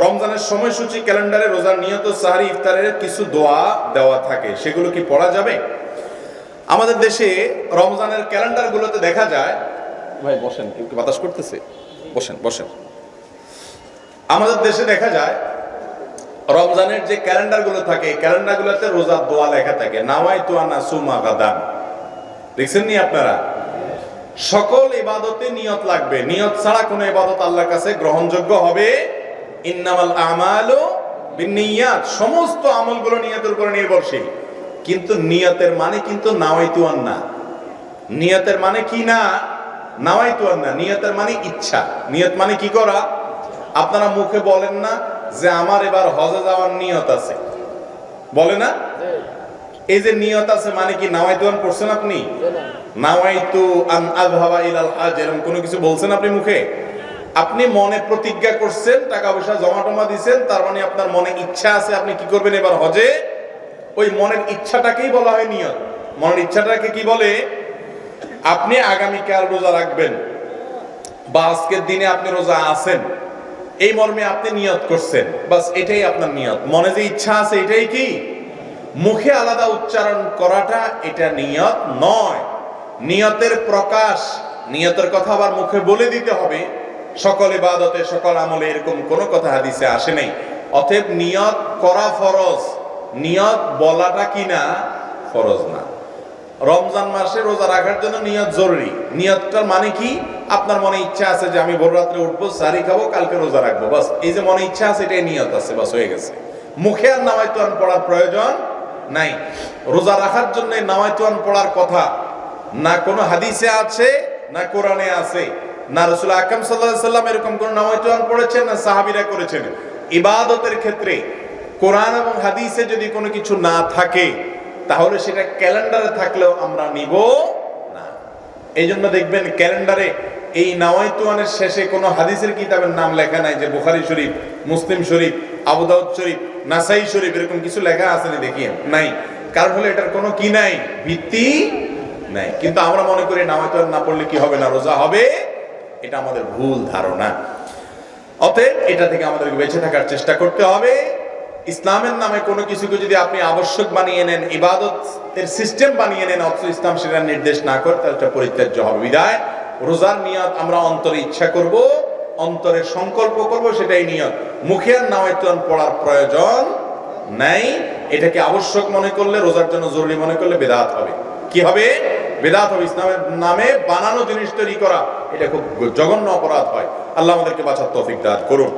রমজানের সময়সূচি ক্যালেন্ডারে রোজার নিয়ত, সাহরি, ইফতারের কিছু দোয়া দেওয়া থাকে, সেগুলো কি পড়া যাবে? আমাদের দেশে রমজানের ক্যালেন্ডারগুলোতে দেখা যায়, ভাই বসেন, কেউ কি বাতাস করতেছে? বসেন বসেন। আমাদের দেশে দেখা যায় রমজানের যে ক্যালেন্ডারগুলো থাকে, ক্যালেন্ডারগুলোতে রোজার দোয়া লেখা থাকে, নাওয়াইতু আন আসুমা গাদান। দেখছেন নি আপনারা? সকল ইবাদতে নিয়ত লাগবে, নিয়ত ছাড়া কোনো ইবাদত আল্লাহর কাছে গ্রহণযোগ্য হবে। ইন্নামাল আমালু বিন্নিয়াত, সমস্ত আমলগুলো নিয়তের উপর নির্ভরশীল। কিন্তু নিয়তের মানে কিন্তু নাওয়াইতু আন না। নিয়তের মানে কি না? নাওয়াইতু আন না। নিয়তের মানে ইচ্ছা। নিয়ত মানে কি করা? আপনারা মুখে বলেন না যে আমার এবার হজে যাওয়ার নিয়ত আছে, বলে না? এই যে নিয়ত আছে মানে কি নাওয়াইতু আন পড়ছেন আপনি? নাওয়াইতু আন আযহাবা ইলাল হজ, এরকম কোনো কিছু বলছেন আপনি মুখে? আপনি মনে প্রতিজ্ঞা করছেন, টাকা পয়সা জমা টমা দিচ্ছেন, তার মানে আপনার মনে ইচ্ছা আছে আপনি কি করবেন এবার হজে। ওই মনের ইচ্ছাটাকেই বলা হয় নিয়ত। মনের ইচ্ছাটাকে কি বলে? আপনি আগামীকাল রোজা রাখবেন বা আজকের দিনে আপনি রোজা আছেন, এই মর্মে আপনি নিয়ত করছেন, বাস এটাই আপনার নিয়ত। মনে যে ইচ্ছা আছে এটাই কি? মুখে আলাদা উচ্চারণ করাটা এটা নিয়ত নয়। নিয়তের প্রকাশ, নিয়তের কথা আবার মুখে বলে দিতে হবে। সকল ইবাদতে সকল আমলে এরকম কোনো কথা হাদিসে আসে নাই। অতএব নিয়ত করা ফরজ, নিয়ত বলাটা কি না ফরজ না। রমজান মাসে রোজা রাখার জন্য নিয়ত জরুরি। নিয়তটার মানে কি? আপনার মনে ইচ্ছা আছে যে আমি ভোর রাত্রে উঠবো, সারি খাবো, কালকে রোজা রাখবো, বাস এই যে মনে ইচ্ছা আছে এটাই নিয়ত আছে, বাস হয়ে গেছে। মুখে আর নাওয়াইতুয়ান পড়ার প্রয়োজন নাই। রোজা রাখার জন্য নাওয়াইতুয়ান পড়ার কথা না কোনো হাদিসে আছে, না কোরআনে আছে, না রাসূল আকরাম সাল্লাল্লাহু আলাইহি সাল্লাম এরকম কোন নাওয়াইতুয়ান পড়েছেন, না সাহাবীরা করেছেন। ইবাদতের ক্ষেত্রে কোরআন এবং হাদিসে যদি কোনো কিছু না থাকে তাহলে সেটা ক্যালেন্ডারে থাকলেও আমরা নিব না। এই জন্য দেখবেন ক্যালেন্ডারে এই নাওয়াইতুয়ানের শেষে কোনো হাদিসের কিতাবের নাম লেখা নাই যে বুখারী শরীফ, মুসলিম শরীফ, আবু দাউদ শরীফ, নাসাই শরীফ, এরকম কিছু লেখা আছে না? দেখিয়েন নাই। কারণ হলো এটার কোনো কি নাই, ভিত্তি নাই। কিন্তু আমরা মনে করি নাওয়াইতুয়ান না পড়লে কি হবে না, রোজা হবে। এটা আমাদের ভুল ধারণা। অতএব এটা থেকে আমাদেরকে বেঁচে থাকার চেষ্টা করতে হবে। ইসলামের নামে কোনো কিছুকে যদি আপনি আবশ্যক বানিয়ে নেন, ইবাদতের সিস্টেম বানিয়ে নেন, অথচ ইসলাম সেটা নির্দেশ না করে, তাহলে এটা পরিত্যাজ্য হবে। বিদায় রোজার নিয়ত আমরা অন্তরে ইচ্ছা করব, অন্তরে সংকল্প করব, সেটাই নিয়ত। মুখে আর নাওয়াইতুয়ান পড়ার প্রয়োজন নাই। এটাকে আবশ্যক মনে করলে, রোজার জন্য জরুরি মনে করলে বেদাত হবে। কি হবে? বেদাত হবে। ইসলামের নামে বানানো জিনিস তৈরি করা এটা খুব জঘন্য অপরাধ হয়। আল্লাহ আমাদেরকে বাঁচার তৌফিক দান করুন।